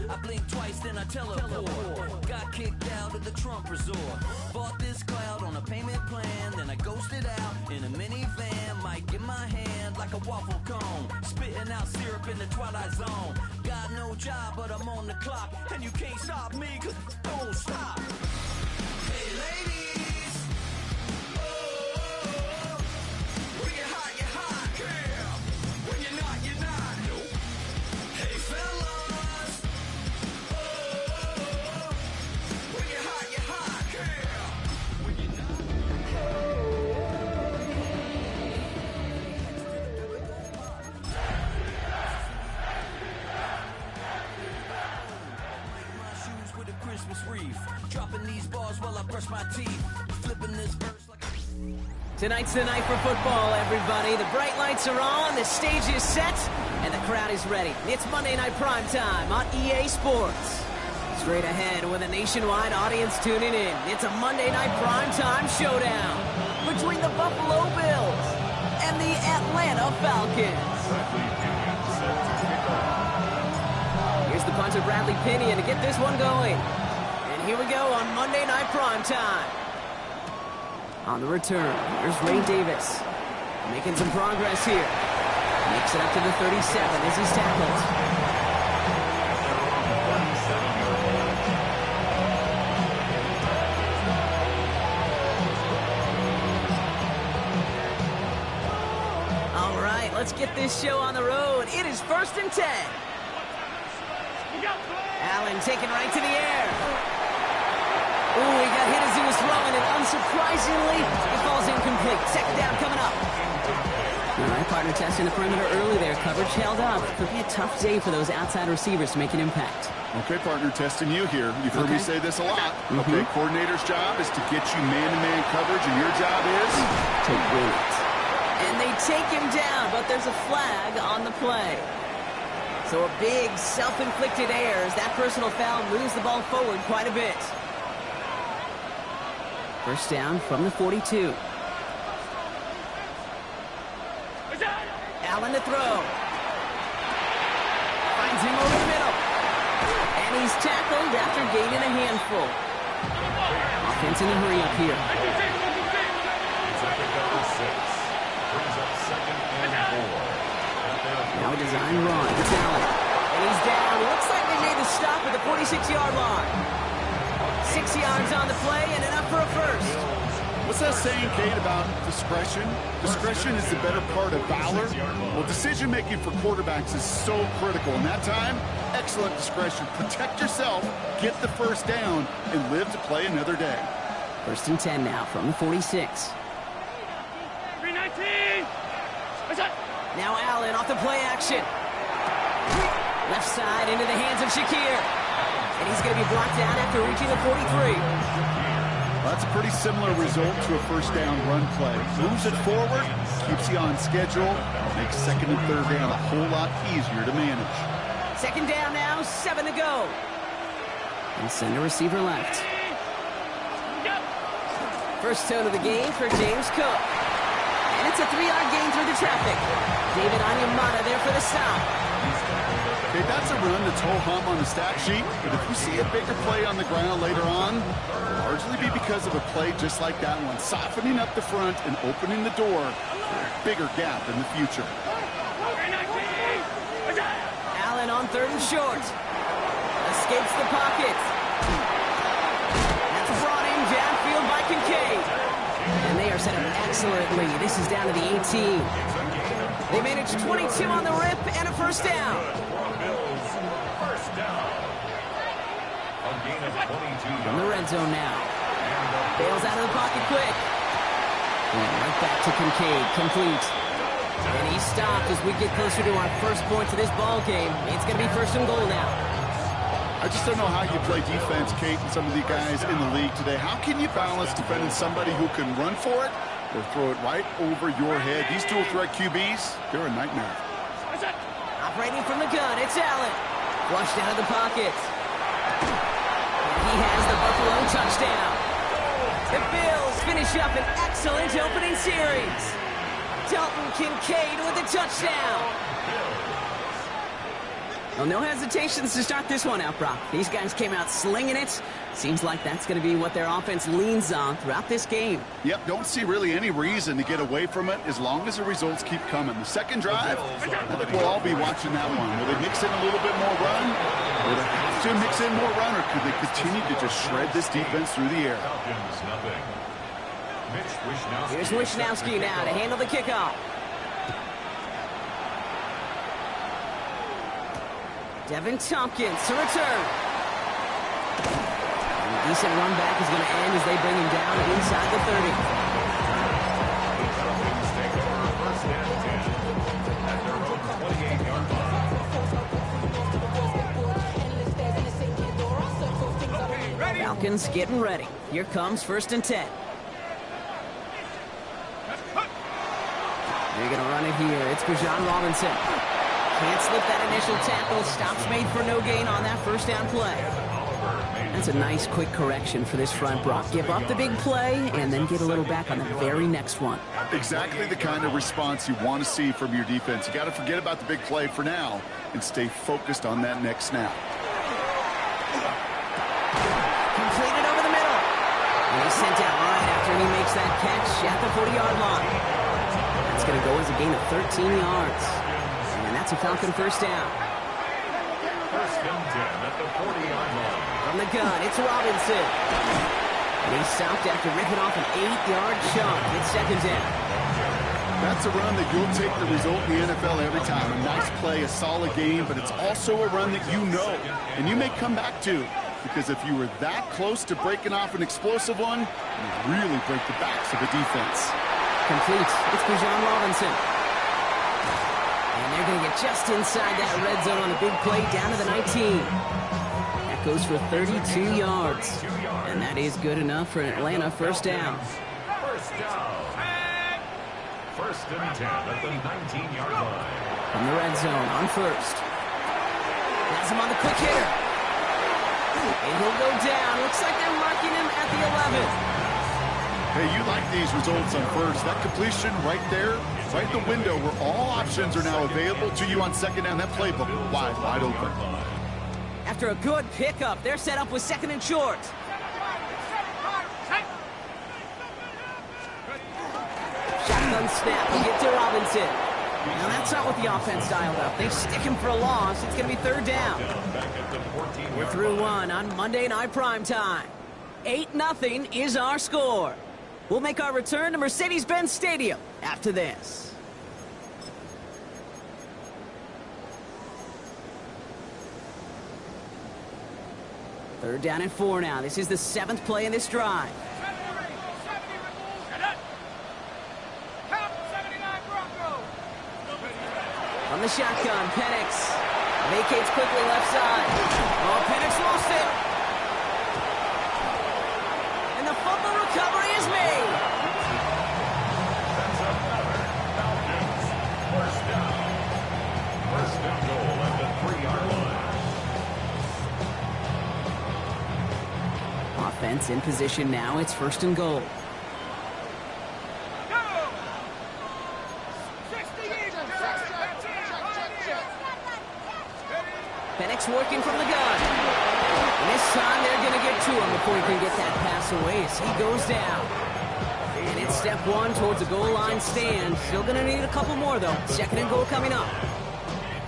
I blink twice, then I teleport. Got kicked out of the Trump resort. Bought this cloud on a payment plan, then I ghosted out in a minivan. Mic in my hand like a waffle cone, spitting out syrup in the twilight zone. Got no job, but I'm on the clock, and you can't stop me, cause don't stop. Hey ladies, oh, when you're hot, yeah. When you're not, you're not. Nope. Hey fellas, oh, when you're hot, yeah. When you're not. My shoes with a Christmas wreath, dropping these bars while I brush my teeth, flipping this verse like Tonight's the night for football, everybody. The bright lights are on, the stage is set, and the crowd is ready. It's Monday Night Primetime on EA Sports. Straight ahead with a nationwide audience tuning in, it's a Monday Night Primetime showdown between the Buffalo Bills and the Atlanta Falcons. Here's the punter, Bradley Pinion, to get this one going. And here we go on Monday Night Primetime. On the return, here's Ray Davis. Making some progress here. Makes it up to the 37 as he's tackled. All right, let's get this show on the road. It is 1st and 10. Allen taken right to the air. Ooh, he got hit as he was throwing, and unsurprisingly, it falls incomplete. Second down coming up. All right, partner testing the perimeter early there. Coverage held up. Could be a tough day for those outside receivers to make an impact. Okay, partner, testing you here. You've heard me say this a lot. Okay, coordinator's job is to get you man-to-man coverage, and your job is to win it. And they take him down, but there's a flag on the play. So a big self-inflicted error as that personal foul moves the ball forward quite a bit. First down from the 42. Allen to throw. Finds him over the middle. And he's tackled after gaining a handful. Offense in a hurry up here. Now a design run. It's Allen. And he's down. Looks like they made the stop at the 46-yard line. 6 yards on the play and enough for a first. What's that saying, Kate, about discretion? Discretion is the better part of valor. Well, decision-making for quarterbacks is so critical. In that time, excellent discretion. Protect yourself, get the first down, and live to play another day. 1st and 10 now from the 46. 319. Now Allen off the play action. Left side into the hands of Shakir. And he's going to be blocked down after reaching the 43. That's a pretty similar result to a first down run play. Moves it forward, keeps you on schedule, makes 2nd and 3rd down a whole lot easier to manage. 2nd down now, 7 to go. And send a receiver left. First tone of the game for James Cook. And it's a 3-yard gain through the traffic. David Onyemata there for the stop. Okay, that's a run that's ho-hum on the stat sheet, but if we see a bigger play on the ground later on, it'll largely be because of a play just like that one, softening up the front and opening the door for a bigger gap in the future. Allen on 3rd and short. Escapes the pocket. That's brought in downfield by Kincaid. And they are set up excellently. This is down to the 18. They managed 22 on the rip and a first down. From the red zone now. Bails out of the pocket quick. And right back to Kincaid, complete. And he stopped as we get closer to our first point to this ball game. It's going to be 1st and goal now. I just don't know how you play defense, Kate, and some of the guys in the league today. How can you balance defending somebody who can run for it or throw it right over your head? These dual threat QBs, they're a nightmare. Operating from the gun, it's Allen. Flushed out of the pocket. And he has the Buffalo touchdown. The Bills finish up an excellent opening series. Dalton Kincaid with a touchdown. Well, no hesitations to start this one out, Brock. These guys came out slinging it. Seems like that's going to be what their offense leans on throughout this game. Yep, don't see really any reason to get away from it as long as the results keep coming. The second drive, I think we'll all be watching that one. Will they mix in a little bit more run? Will they have to mix in more run, or could they continue to just shred this defense through the air? Here's Wishnowski now to handle the kickoff. Devin Tompkins to return. And a decent run back is going to end as they bring him down inside the 30. Falcons getting ready. Here comes 1st and 10. They're going to run it here. It's Bijan Robinson. Can't slip that initial tackle. Stops made for no gain on that first down play. That's a nice quick correction for this front, Brock. Give up the big play and then get a little back on the very next one. Exactly the kind of response you want to see from your defense. You got to forget about the big play for now and stay focused on that next snap. Completed over the middle. And he's sent out right after he makes that catch at the 40-yard line. That's going to go as a gain of 13 yards. And that's a Falcon first down. 1st and 10 at the 40-yard line. From the gun, it's Robinson. And he's stopped after ripping off an 8-yard chunk. It's 2nd down. That's a run that you'll take the result in the NFL every time. A nice play, a solid game, but it's also a run that you know and you may come back to. Because if you were that close to breaking off an explosive one, you really break the backs of the defense. Complete. It's Bijan Robinson. And they're going to get just inside that red zone on a big play down to the 19. That goes for 32 yards. And that is good enough for an Atlanta first down. 1st and 10 at the 19-yard line. From the red zone on 1st. Has him on the quick hitter. And he'll go down. Looks like they're marking him at the 11. Hey, you like these results on 1st. That completion right there, right in the window where all options are now available to you on 2nd down. That playbook wide open. After a good pickup, they're set up with 2nd and short. Shotgun snap. We'll get to Robinson. Now that's not what the offense dialed up. They stick him for a loss. It's going to be 3rd down. We're through one on Monday Night Primetime. 8-0 is our score. We'll make our return to Mercedes-Benz Stadium after this. Third down and 4 now. This is the 7th play in this drive. From the shotgun, Penix vacates quickly left side. Oh, Penix lost it. And the fumble recovery is made. That's another Falcons first down. 1st and goal at the 3-yard line. Offense in position now. It's 1st and goal. Penix working from the gun. And this time they're going to get to him before he can get that pass away as he goes down. And it's step 1 towards a goal line stand. Still going to need a couple more, though. 2nd and goal coming up.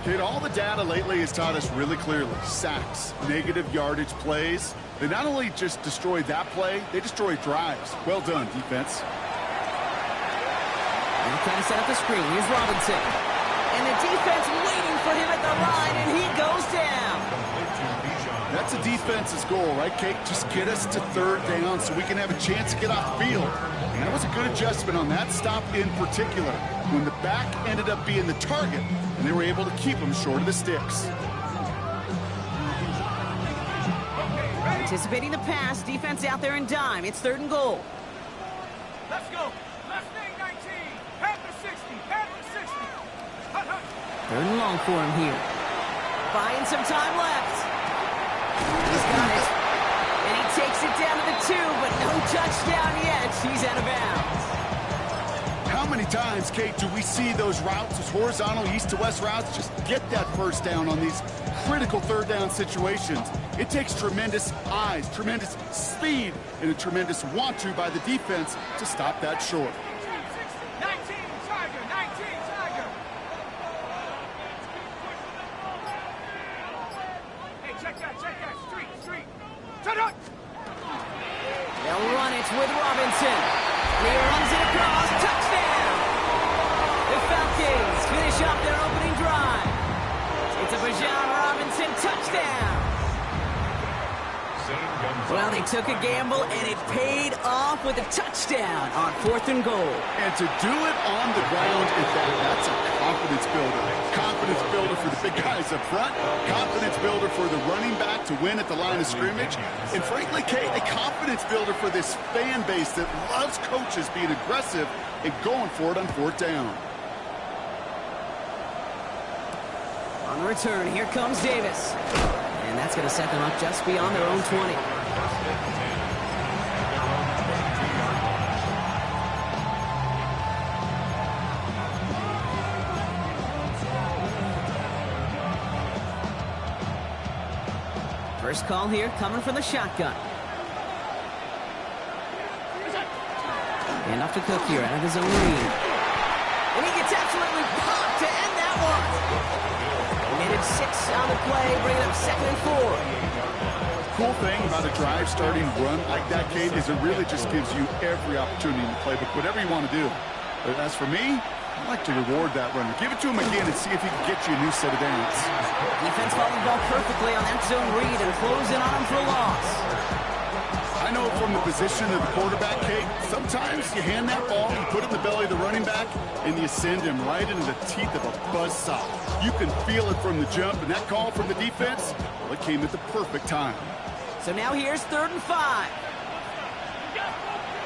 Kid, all the data lately has taught us really clearly. Sacks, negative yardage plays. They not only just destroy that play, they destroy drives. Well done, defense. Now trying to set up the screen. Here's Robinson. And the defense waiting for him at the line, and he goes down. That's a defense's goal, right, Kate? Just get us to 3rd down so we can have a chance to get off the field. And that was a good adjustment on that stop in particular, when the back ended up being the target, and they were able to keep him short of the sticks. Anticipating the pass, defense out there in dime. It's 3rd and goal. Let's go. Left wing 19. Panther 60. Panther 60. 3rd and long for him here. Buying some time left. He's got it. And he takes it down to the 2, but no touchdown yet. He's out of bounds. How many times, Kate, do we see those routes, those horizontal east to west routes, just get that first down on these critical third down situations? It takes tremendous eyes, tremendous speed, and a tremendous want-to by the defense to stop that short. 19, Tiger, 19, Tiger. Hey, check that, street. Turn up. They'll run it with Robinson. And he runs it across. Touchdown! The Falcons finish off their opening drive. It's a Bijan Robinson touchdown. Well, they took a gamble, and it paid off with a touchdown on 4th and goal. And to do it on the ground, that's a confidence builder. Confidence builder for the big guys up front. Confidence builder for the running back to win at the line of scrimmage. And frankly, Kate, a confidence builder for this fan base that loves coaches being aggressive and going for it on 4th down. On the return, here comes Davis. And that's going to set them up just beyond their own 20. First call here coming from the shotgun. And off to Cook here out of his own read. And he gets absolutely popped to end that one. Committed 6 on the play, bringing up 2nd and 4. Cool thing about a drive starting run like that, Kate, is it really just gives you every opportunity in the playbook, whatever you want to do. But as for me, I like to reward that runner. Give it to him again and see if he can get you a new set of downs. Defense following the ball perfectly on that zone read and closing on him for a loss. I know from the position of the quarterback, Kate, sometimes you hand that ball, you put it in the belly of the running back, and you send him right into the teeth of a buzzsaw. You can feel it from the jump, and that call from the defense, well, it came at the perfect time. So now here's 3rd and 5.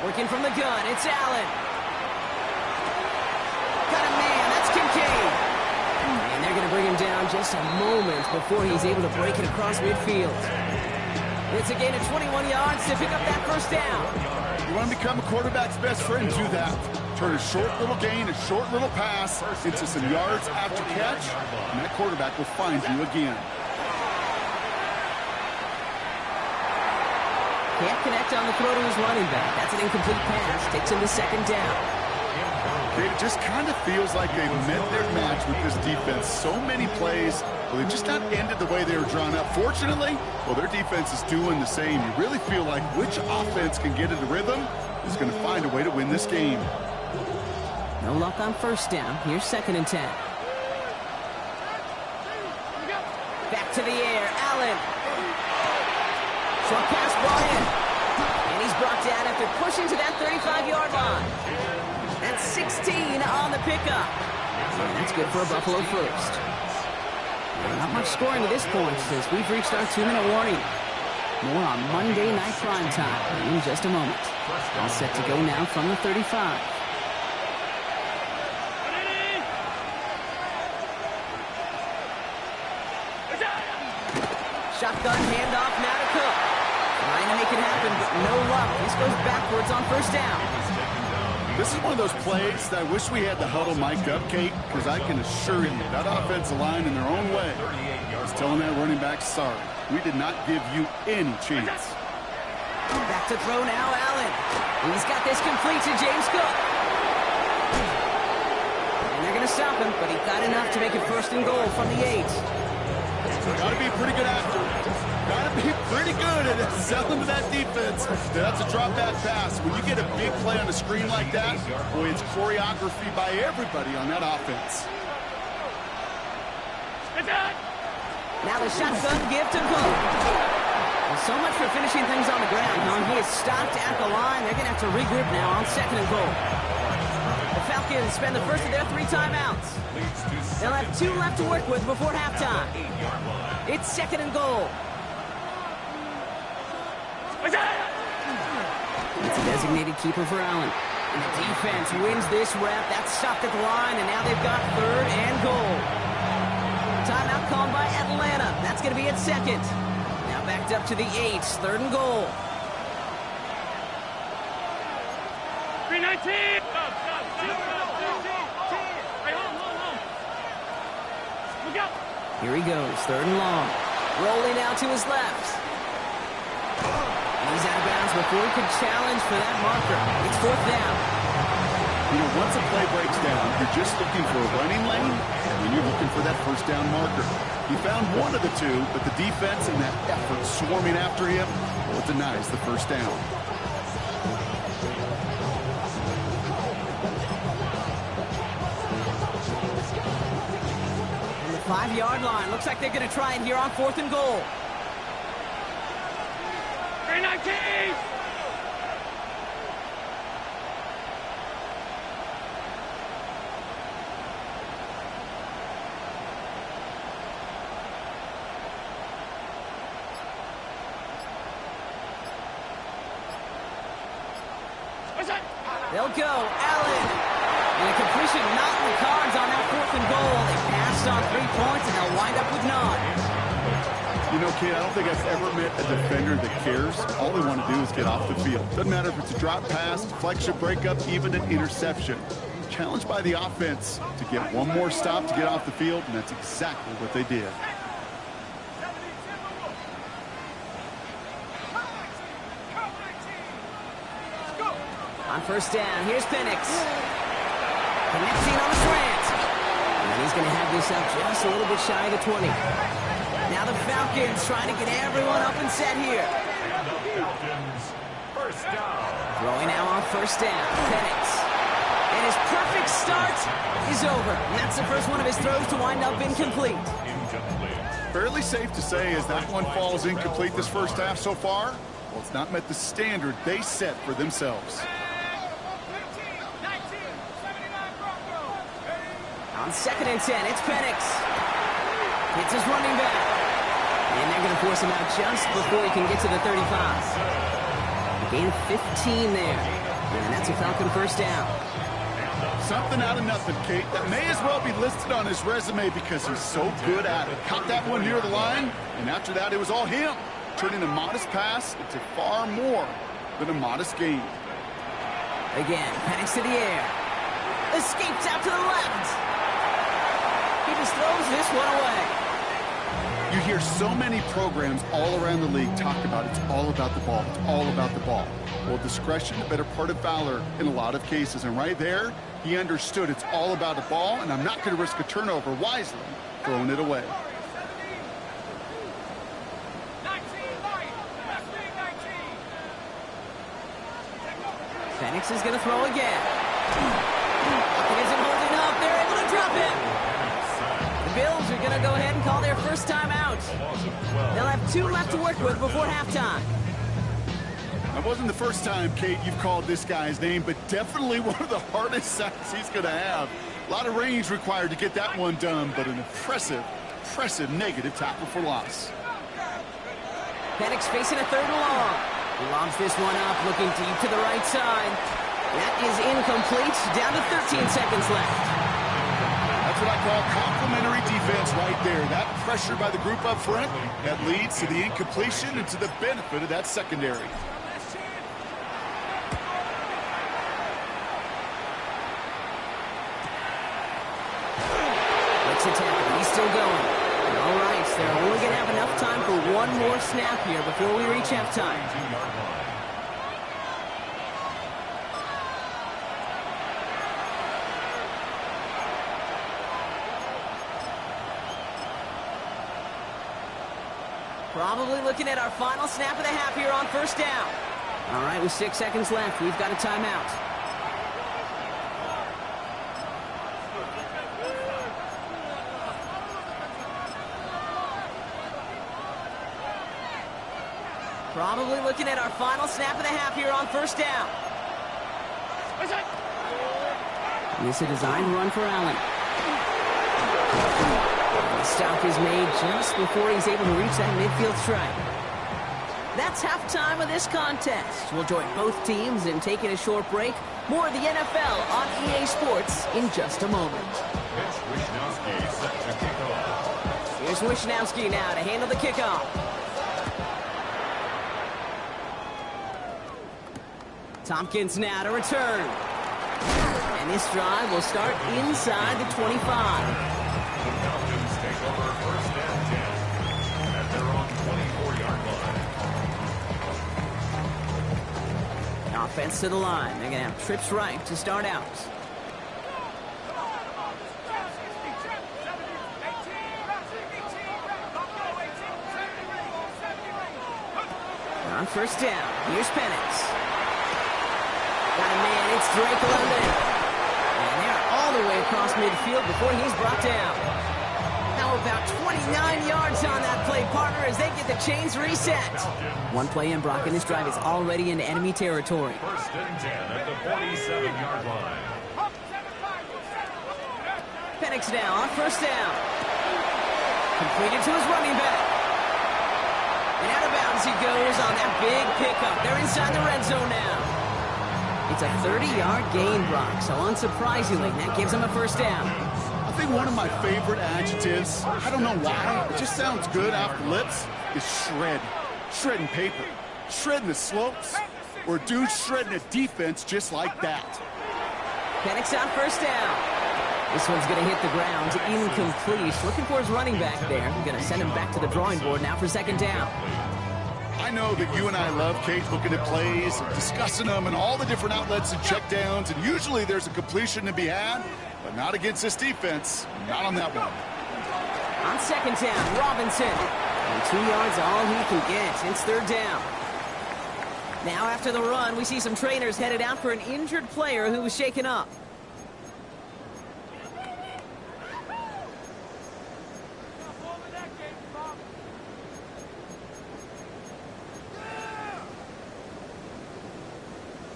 Working from the gun, it's Allen. Got a man, that's Kincaid. And they're going to bring him down just a moment before he's able to break it across midfield. It's a gain of 21 yards to pick up that first down. You want to become a quarterback's best friend, do that. Turn a short little gain, a short little pass into some yards after catch, and that quarterback will find you again. Can't connect on the throw to his running back. That's an incomplete pass. Takes him to 2nd down. It just kind of feels like they've met their match with this defense. So many plays, well, they've just not ended the way they were drawn up. Fortunately, well, their defense is doing the same. You really feel like which offense can get into rhythm is going to find a way to win this game. No luck on 1st down. Here's 2nd and 10. Back to the air. Allen. Short pass ball in. And he's brought down after pushing to that 35-yard line. That's 16 on the pickup. And that's good for a Buffalo first. Not much scoring to this point since we've reached our 2-minute warning. More on Monday Night Primetime in just a moment. All set to go now from the 35. Shotgun handoff now to Cook. Trying to make it happen, but no luck. This goes backwards on 1st down. This is one of those plays that I wish we had the huddle mic'd up, Kate, because I can assure you that offensive line in their own way is telling that running back, sorry, we did not give you any chance. Back to throw now, Allen. He's got this complete to James Cook. And they're going to stop him, but he got enough to make it 1st and goal from the 8. Got to be pretty good after. Got to be pretty good at selling to that defense. That's a drop back pass. When you get a big play on a screen like that, boy, it's choreography by everybody on that offense. Now the shotgun give to Cook. Well, so much for finishing things on the ground, huh? He is stopped at the line. They're going to have to regroup now on 2nd and goal. The Falcons spend the first of their 3 timeouts. They'll have 2 left to work with before halftime. It's 2nd and goal. It's a designated keeper for Allen. And the defense wins this rep. That's stopped at the line, and now they've got 3rd and goal. Timeout called by Atlanta. That's going to be at 2nd. Now backed up to the 8. 3rd and goal. 319. Here he goes, 3rd and long. Rolling out to his left. And he's out of bounds before he could challenge for that marker. It's 4th down. You know, once a play breaks down, you're just looking for a running lane, and then you're looking for that 1st down marker. He found one of the two, but the defense and that effort swarming after him, well, it denies the 1st down. On the 5-yard line, looks like they're going to try it here on 4th and goal. 319! They'll go. Allen. And a completion not in the cards on that 4th and goal. They passed on 3 points, and they'll wind up with none. You know, kid, I don't think I've ever met a defender that cares. All they want to do is get off the field. Doesn't matter if it's a drop pass, deflection, breakup, even an interception. Challenged by the offense to get one more stop to get off the field, and that's exactly what they did. On 1st down, here's Penix. Connecting on the slant. And he's going to have this up just a little bit shy of the 20. Now the Falcons trying to get everyone up and set here. And the Falcons, 1st down. Throwing now on 1st down. Penix. And his perfect start is over. And that's the first one of his throws to wind up incomplete. Fairly safe to say as that one falls incomplete this 1st half so far, well, it's not met the standard they set for themselves. On 2nd and 10, it's Penix. It's his running back. And they're going to force him out just before he can get to the 35. Gain of 15 there. And that's a Falcon 1st down. Something out of nothing, Kate. That may as well be listed on his resume because he's so good at it. Caught that one near the line, and after that, it was all him. Turning a modest pass into far more than a modest gain. Again, Penix to the air. Escapes out to the left. He just throws this one away. You hear so many programs all around the league talk about it's all about the ball. It's all about the ball. Well, discretion, the better part of valor in a lot of cases. And right there, he understood it's all about the ball, and I'm not going to risk a turnover wisely, throwing it away. Penix is going to throw again. He isn't holding up. They're able to drop him. The Bills are going to go ahead and call their 1st time out. They'll have 2 left to work with before halftime. That wasn't the first time, Kate, you've called this guy's name, but definitely one of the hardest sacks he's going to have. A lot of range required to get that one done, but an impressive negative tackle for loss. Penix facing a 3rd and long. He lobs this one up, looking deep to the right side. That is incomplete. Down to 13 seconds left. That's what I call complimentary defense right there. That pressure by the group up front, that leads to the incompletion and to the benefit of that secondary. Makes a tackle. He's still going. All right, they're only going to have enough time for one more snap here before we reach halftime. Probably looking at our final snap of the half here on 1st down. All right, with 6 seconds left, we've got a timeout. Probably looking at our final snap of the half here on 1st down. And this is a designed run for Allen. The stop is made just before he's able to reach that midfield stripe. That's halftime of this contest. We'll join both teams in taking a short break. More of the NFL on EA Sports in just a moment. Here's Wishnowski now to handle the kickoff. Tompkins now to return. And this drive will start inside the 25. The Falcons take over 1st offense to the line. They're going to have trips right to start out. On first down, here's Penix. Got a man, it's Drake London. And they're all the way across midfield before he's brought down. Now about 29 yards on that play, partner, as they get the chains reset. One play in, Brock, and this drive is already into enemy territory. First and 10 at the 47-yard line. Penix now on first down. Completed to his running back. And out of bounds he goes on that big pickup. They're inside the red zone now. It's a 30-yard gain, Brock, so unsurprisingly, that gives him a first down. I think one of my favorite adjectives, I don't know why, it just sounds good off the lips, is shred. Shredding paper. Shredding the slopes. Or a dude shredding a defense just like that. Penix on first down. This one's going to hit the ground, incomplete. Looking for his running back there. Going to send him back to the drawing board now for second down. I know that you and I love, Kate, looking at plays and discussing them and all the different outlets and checkdowns, and usually there's a completion to be had, but not against this defense. Not on that one. On second down, Robinson. And 2 yards all he can get. It's third down. Now after the run, we see some trainers headed out for an injured player who was shaken up.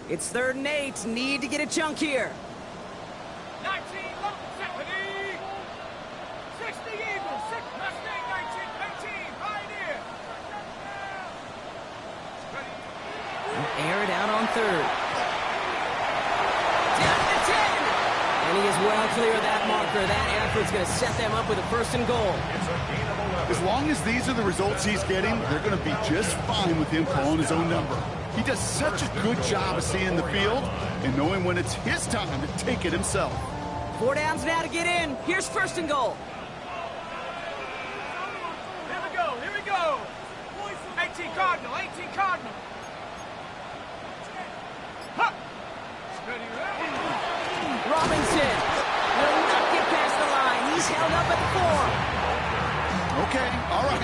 It's 3rd and 8. Need to get a chunk here. 19, 70. 60 Eagles, 6 Mustang, 19, right here. Air it out on 3rd. Down to 10. And he is well clear of that marker. That effort's going to set them up with a 1st and goal. As long as these are the results he's getting, they're going to be just fine with him calling his own number. He does such a good job of seeing the field and knowing when it's his time to take it himself. 4 downs now to get in. Here's 1st and goal. Here we go. 18 Cardinal, Huh. Robinson will not get past the line. He's held up at the 4. Okay, all right.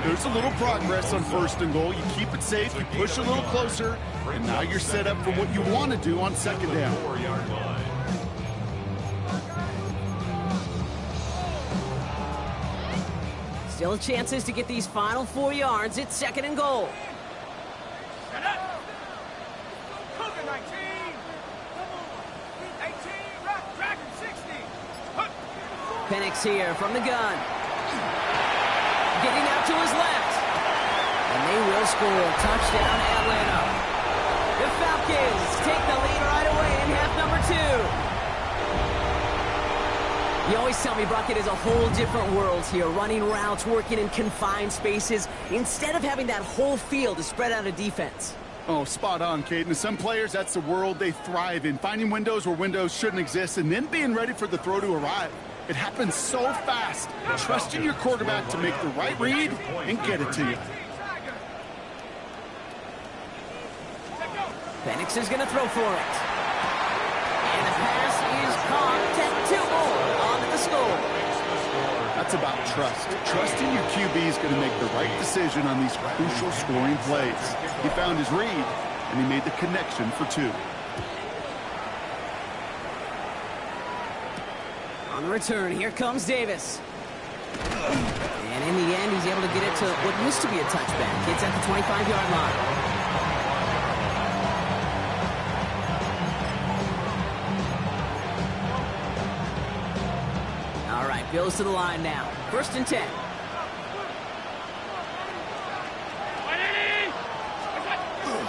There's a little progress on 1st and goal. You keep it safe, you push a little closer, and now you're set up for what you want to do on 2nd down. 4-yard line. Still chances to get these final 4 yards. It's 2nd and goal. Cougar 19. 18, Dragon 60. Penix here from the gun. Getting out to his left. And they will score. Touchdown, Atlanta. The Falcons take the lead right away in half number 2. You always tell me, Brock, it is a whole different world here. Running routes, working in confined spaces, instead of having that whole field to spread out a defense. Oh, spot on, Kate. And some players, that's the world they thrive in. Finding windows where windows shouldn't exist and then being ready for the throw to arrive. It happens so fast. Trusting your quarterback to make the right read and get it to you. Penix is going to throw for it. And the pass is caught. 2 more onto the score. That's about trust. Trusting your QB is going to make the right decision on these crucial scoring plays. He found his read, and he made the connection for 2. On the return, here comes Davis. And in the end, he's able to get it to what used to be a touchback. It's at the 25-yard line. All right, Bills to the line now. 1st and 10.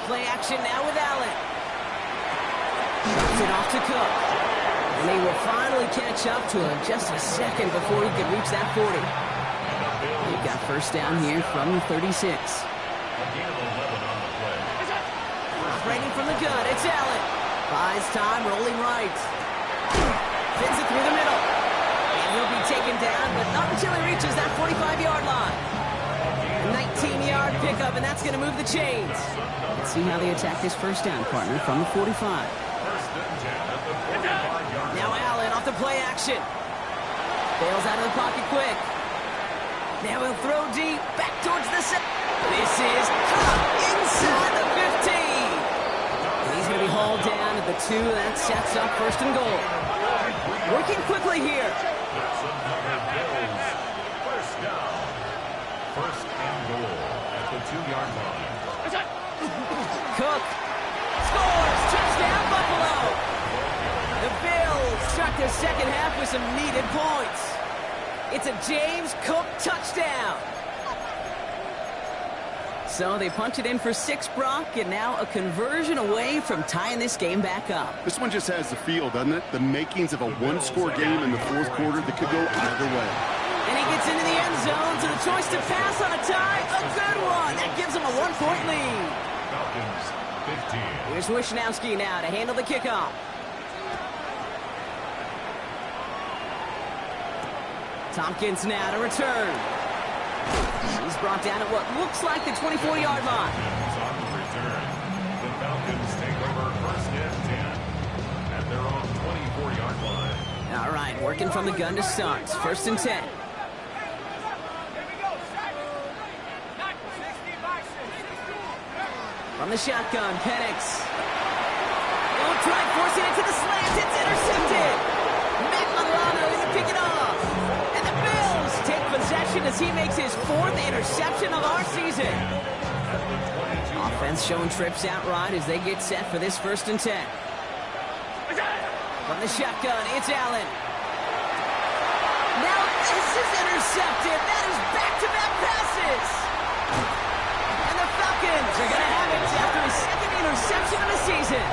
Play action now with Allen. Drops it off to Cook. And he will finally catch up to him just a second before he can reach that 40. They've got 1st down here from the 36. Operating from the gun, it's Allen. Buys time, rolling right. Fins it through the middle. And he'll be taken down, but not until he reaches that 45-yard line. A 19-yard pickup, and that's going to move the chains. Let's see how they attack this first down, partner, from the 45. Now Allen off the play action. Bails out of the pocket quick. Now he'll throw deep, back towards the set. This is caught inside the 15. And he's going to be hauled down at the 2. That sets up first and goal. Working quickly here. First down. First and goal at the 2-yard line. Cook scores. Touchdown, Buffalo. The Bills struck the second half with some needed points. It's a James Cook touchdown. So they punch it in for 6, Brock, and now a conversion away from tying this game back up. This one just has the feel, doesn't it? The makings of a one-score game in the fourth quarter that could go either way. And he gets into the end zone, so the choice to pass on a tie, a good one. That gives him a 1-point lead. Falcons 15. Here's Wishnowski now to handle the kickoff. Tompkins now to return. He's brought down at what looks like the 24-yard line. On the return, the Falcons take over first and 10 at their own 24-yard line. All right, working from the gun to start. First and 10. From the shotgun, Penix. They'll try forcing it to the slant. It's intercepted. Matt Milano is to pick it off. And the Bills take possession as he makes his 4th interception of our season. Offense showing trips outright as they get set for this first and 10. From the shotgun, it's Allen. Now this is intercepted. That is back-to-back passes. And the Falcons are going to have it after his 2nd interception of the season.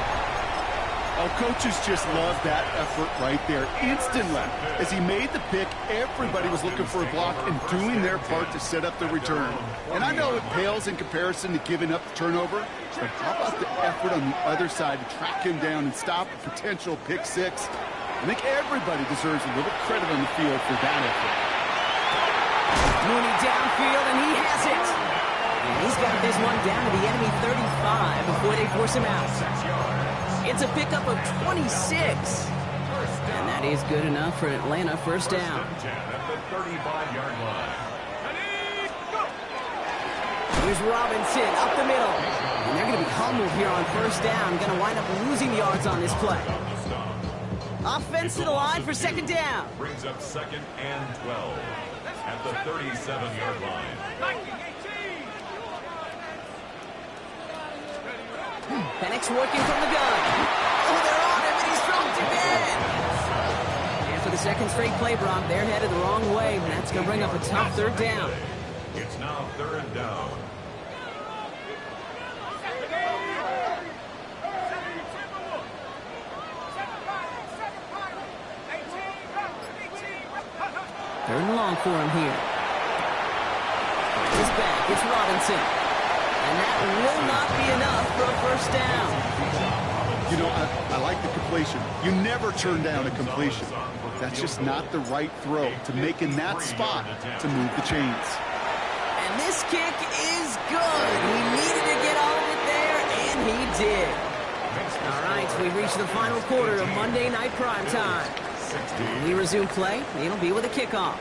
Oh, coaches just love that effort right there. Instantly, as he made the pick, everybody was looking for a block and doing their part to set up the return. And I know it pales in comparison to giving up the turnover, but how about the effort on the other side to track him down and stop a potential pick 6? I think everybody deserves a little credit on the field for that effort. Mooney downfield, and he has it. And he's got this one down to the enemy 35 before they force him out. It's a pickup of 26. And that is good enough for an Atlanta first down. At the 35-yard line. Here's Robinson up the middle. And they're going to be humbled here on first down. Going to wind up losing yards on this play. Offense to the line for second down. Brings up 2nd and 12 at the 37-yard line. Penix working from the gun. Oh, they're on him, and he's dropped again. And for the second straight play, Brock, they're headed the wrong way, and that's going to bring up a tough third down. It's now 3rd down. Third and long for him here. He's back. It's Robinson. And that will not be enough for a first down. You know, I like the completion. You never turn down a completion. That's just not the right throw to make in that spot to move the chains. And this kick is good. He needed to get all of it there, and he did. All right, so we've reached the final quarter of Monday Night Primetime. When we resume play, it'll be with a kickoff.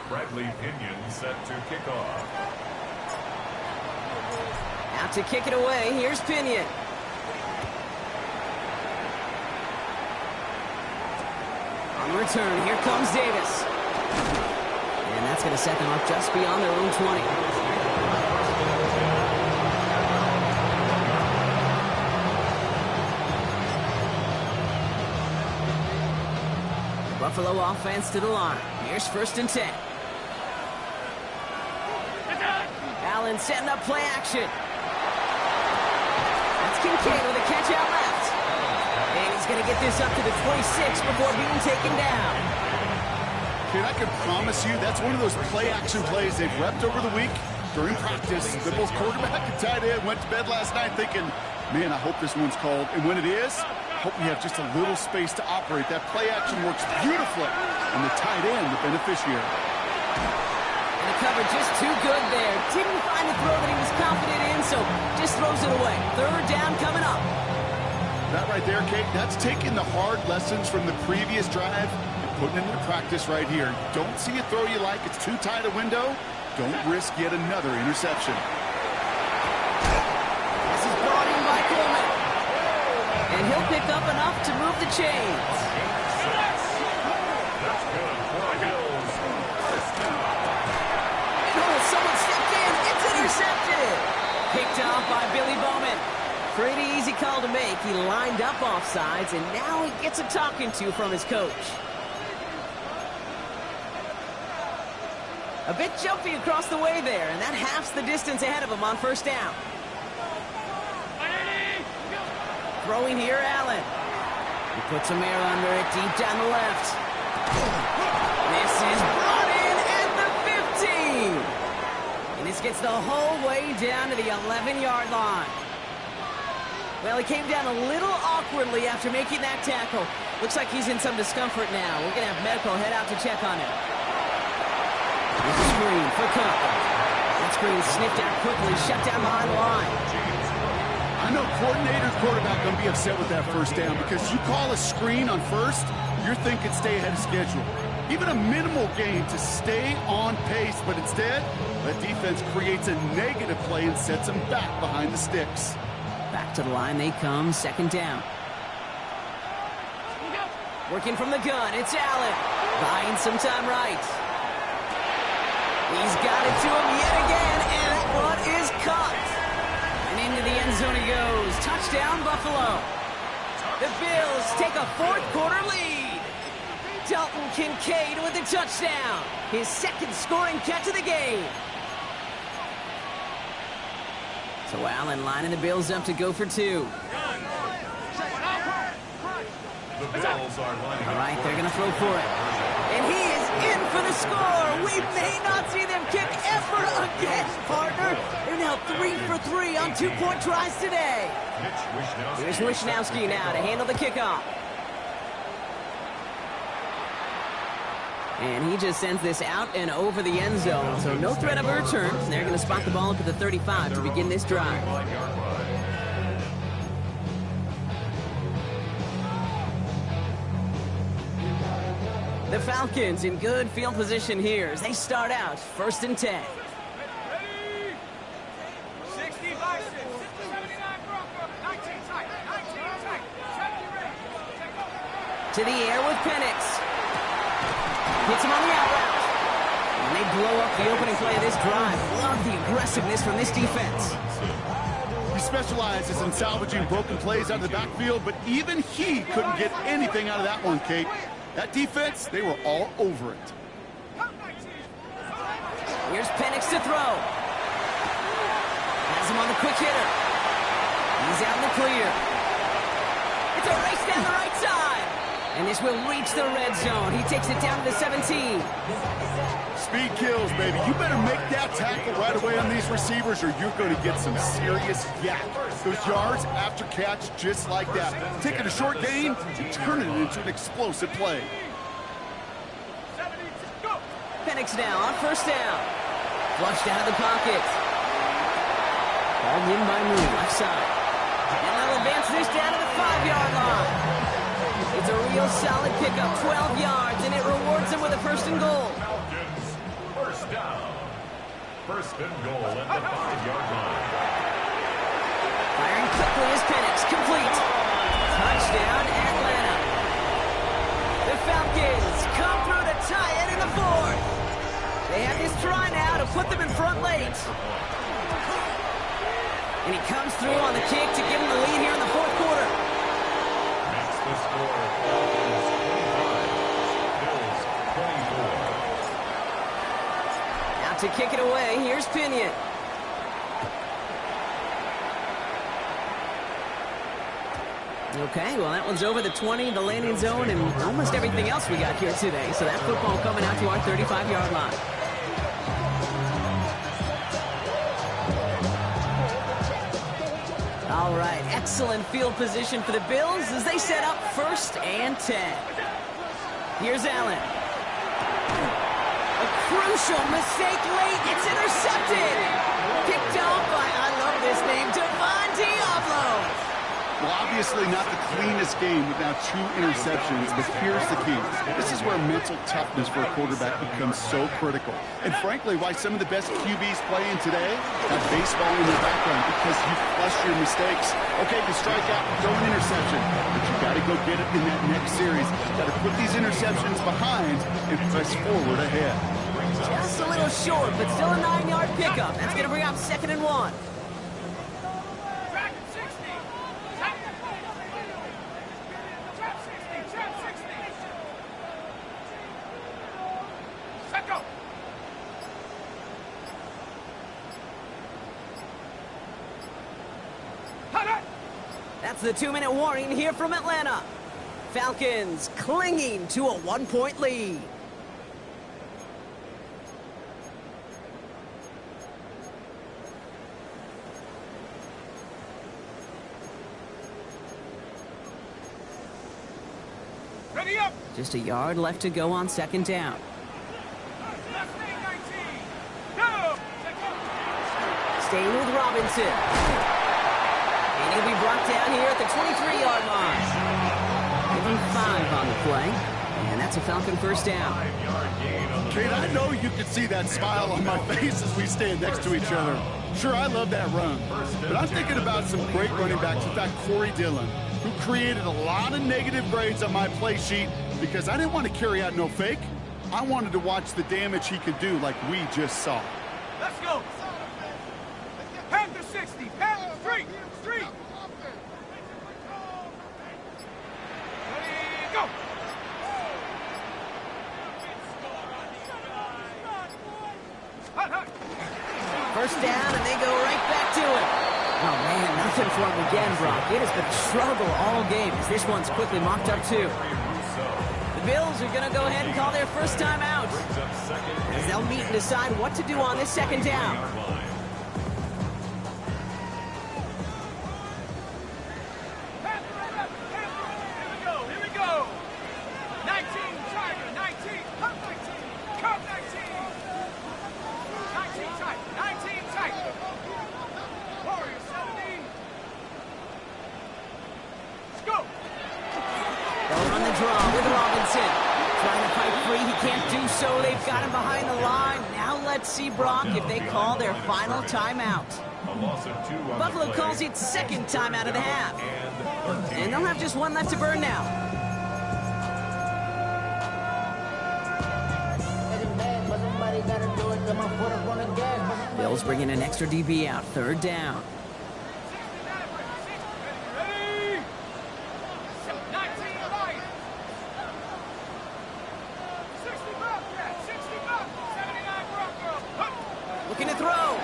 Bradley Pinion set to kick off. Out to kick it away, here's Pinion. On the return, here comes Davis. And that's going to set them up just beyond their own 20. Buffalo offense to the line. Here's first and 10. Allen setting up play action. That's Kincaid with a catch out left. And he's going to get this up to the 26 before being taken down. Kid, I can promise you that's one of those play action plays they've repped over the week during practice. The both quarterback and tight end went to bed last night thinking, man, I hope this one's called. And when it is, Hope you have just a little space to operate. That play action works beautifully. And the tight end, the beneficiary. And the cover just too good there. Didn't find the throw that he was confident in, so just throws it away. Third down coming up. That right there, Kate, that's taking the hard lessons from the previous drive and putting it into practice right here. Don't see a throw you like. It's too tight a window. Don't risk yet another interception. This is brought in by Coleman. And he'll pick up enough to move the chains. That's good for the Bills. First down. Oh, someone stepped in. It's intercepted. Picked off by Billy Bowman. Pretty easy call to make. He lined up offsides, and now he gets a talking to from his coach. A bit jumpy across the way there, and that halves the distance ahead of him on first down. Throwing here, Allen. He puts some air under it, deep down the left. This is brought in at the 15. And this gets the whole way down to the 11-yard line. Well, he came down a little awkwardly after making that tackle. Looks like he's in some discomfort now. We're going to have medical head out to check on him. There's a screen for Cup. That screen sniffed out quickly, shut down behind the line. I know coordinator, quarterback going to be upset with that first down because you call a screen on first, you're thinking stay ahead of schedule. Even a minimal gain to stay on pace, but instead, that defense creates a negative play and sets them back behind the sticks. Back to the line they come, second down. Working from the gun, it's Allen. Buying some time right. He's got it to him yet again, and that one is caught. And into the end zone he goes. Touchdown, Buffalo. The Bills take a fourth-quarter lead. Dalton Kincaid with a touchdown. His second scoring catch of the game. So Allen lining the Bills up to go for two. The Bills are lining All up. right, they're going to throw for it. And he is in for the score. We may not see them kick ever again, partner. They're now 3 for 3 on two-point tries today. Here's Wishnowski now to handle the kickoff. And he just sends this out and over the end zone. So no threat of a return. They're going to spot the ball up at the 35 to begin this drive. The Falcons in good field position here as they start out first and 10. Ready? 60 by 6. 79 Bronco. 19 tight. 19 tight. 70 ready. Take over. To the air with Penix. Hits him on the out route. And they blow up the opening play of this drive. Love the aggressiveness from this defense. He specializes in salvaging broken plays out of the backfield, but even he couldn't get anything out of that one, Kate. That defense, they were all over it. Here's Penix to throw. Has him on the quick hitter. He's out in the clear. It's a race down the right side. And this will reach the red zone. He takes it down to the 17. Speed kills, baby. You better make that tackle right away on these receivers or you're going to get some serious yak. Those yards after catch just like that. Taking a short gain and turning it into an explosive play. Penix now on first down. Flushed out of the pocket. Called in by Moon, left side. And they'll advance this down to the 5-yard line. It's a real solid pickup, 12 yards, and it rewards them with a first and goal. Falcons, first down. First and goal at the 5-yard line. Firing quickly is Penix, complete. Touchdown, Atlanta. The Falcons come through to tie it in the fourth. They have this try now to put them in front late. And he comes through on the kick to give them the lead here in the fourth quarter. Makes the score Falcons 25, Bills 24. Out to kick it away, here's Pinion. Okay, well, that one's over the 20, the landing zone, and almost everything else we got here today. So that football coming out to our 35-yard line. All right, excellent field position for the Bills as they set up 1st and 10. Here's Allen. A crucial mistake late. It's intercepted. Picked off by, I love this name, Devon Diablo. Well, obviously not the cleanest game with now 2 interceptions, but here's the key. This is where mental toughness for a quarterback becomes so critical. And frankly, why some of the best QBs playing today have baseball in their background, because you flush your mistakes. Okay, you strike out, throw an interception, but you got to go get it in that next series. Got to put these interceptions behind and press forward ahead. Just a little short, but still a 9-yard pickup. That's going to bring up 2nd and 1. That's the 2-minute warning here from Atlanta. Falcons clinging to a 1-point lead. Ready up. Just a yard left to go on 2nd down. Left wing 19. Go. Staying with Robinson. And he'll be brought down here at the 23-yard line. Giving 5 on the play. And that's a Falcon 1st down. Kate, I know you can see that smile on my face as we stand next to each other. Sure, I love that run. But I'm thinking about some great running backs. In fact, Corey Dillon, who created a lot of negative grades on my play sheet because I didn't want to carry out no fake. I wanted to watch the damage he could do like we just saw. Let's go. Panther 60. Panther 3. 3. Ready, go. Hut, hut. 1st down, and they go right back to it. Oh, man, nothing for him again, Brock. It has been a struggle all game as this one's quickly mocked up, too. The Bills are going to go ahead and call their 1st time out as they'll meet and decide what to do on this 2nd down. Here we go. Here we go. 19. Tiger. 19. Cut 19. Cut 19. 19 tight. 19 tight. Warrior 17. Let's go. They'll run the draw with Robinson. Trying to fight free. He can't do so. They've got him behind the line. Now let's see, Brock, if they call their final timeout. Buffalo calls it 2nd timeout of the half. And they'll have just 1 left to burn now. Bills bringing an extra DB out. 3rd down. Ready. 19 right. 60 Bobcat. 60 Bobcat. 79 Bronco. Hup. Looking to throw.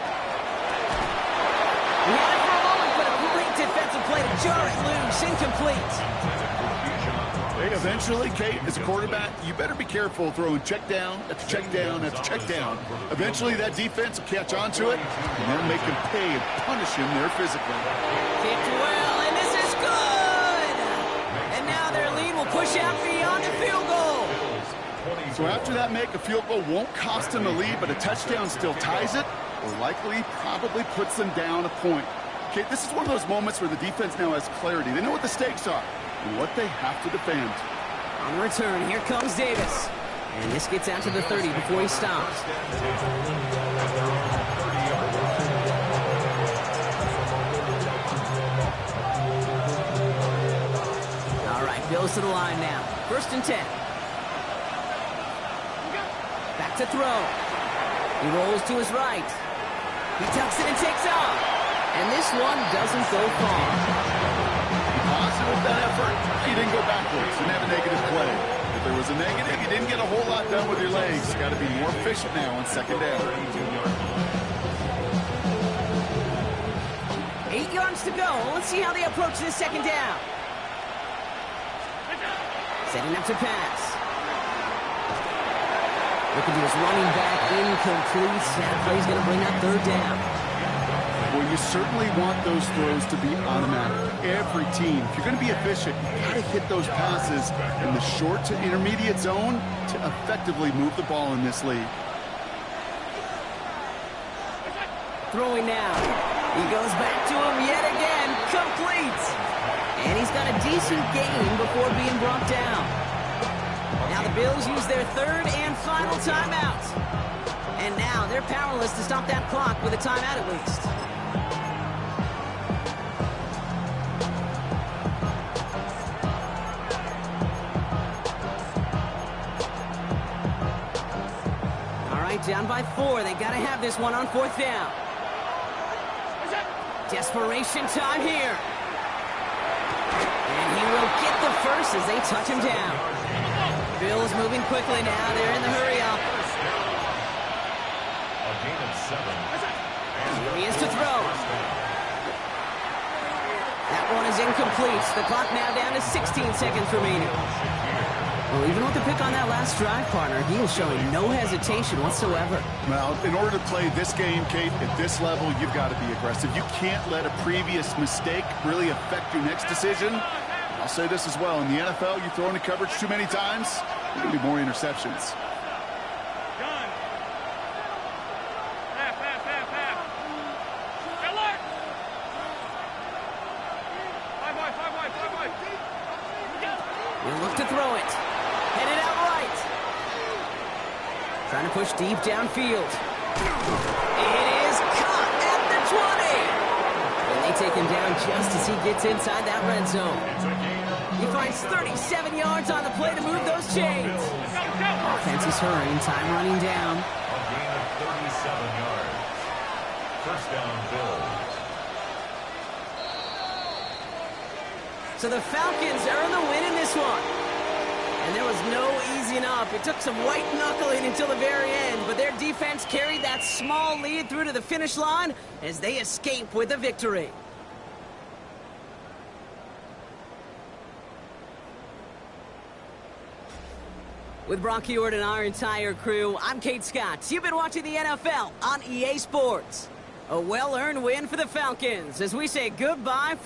He had it for a moment, but a great defensive play to jar it loose. Incomplete. Hey, eventually, Kate, as a quarterback, you better be careful throwing check down after check down after check down. Eventually, that defense will catch on to it, and they'll make him pay and punish him there physically. Kicked well, and this is good! And now their lead will push out beyond the field goal. So after that make, a field goal won't cost him a lead, but a touchdown still ties it, or likely probably puts them down a point. Okay, this is one of those moments where the defense now has clarity. They know what the stakes are and what they have to defend. On the return, here comes Davis. And this gets out to the 30 before he stops. All right, Bills to the line now. 1st and 10. Back to throw. He rolls to his right. He tucks it and takes off. And this one doesn't go far. Positive that effort, you didn't go backwards, didn't have a negative play. If there was a negative, you didn't get a whole lot done with your legs. Got to be more efficient now on 2nd down. 8 yards to go. Let's see how they approach this 2nd down. Setting up to pass. Looking to his running back, incomplete. That play's going to bring up 3rd down. Well, you certainly want those throws to be automatic. Every team, if you're going to be efficient, you got to hit those passes in the short to intermediate zone to effectively move the ball in this league. Throwing now. He goes back to him yet again. Complete. And he's got a decent gain before being brought down. Now the Bills use their third and final timeout. And now they're powerless to stop that clock with a timeout at least. All right, down by 4. They got to have this one on 4th down. Desperation time here. And he will get the first as they touch him down. Bills moving quickly now. They're in the hurry up. A gain of 7. Here he is to throw. That one is incomplete. The clock now down to 16 seconds remaining. Well, even with the pick on that last drive, partner, he is showing no hesitation whatsoever. Well, in order to play this game, Kate, at this level, you've got to be aggressive. You can't let a previous mistake really affect your next decision. I'll say this as well. In the NFL, you throw into coverage too many times, there's going to be more interceptions. Gun. Half. Alert! 5 wide. He'll look to throw it. Headed out right. Trying to push deep downfield. It is caught at the 20. And they take him down just as he gets inside that red zone. He finds 37 yards on the play to move those chains. Offense is hurrying, time running down. A gain of 37 yards. First down, Bills. So the Falcons earn the win in this one. And there was no easing up. It took some white knuckling until the very end, but their defense carried that small lead through to the finish line as they escape with a victory. With Brock Ewart and our entire crew, I'm Kate Scott. You've been watching the NFL on EA Sports. A well-earned win for the Falcons as we say goodbye from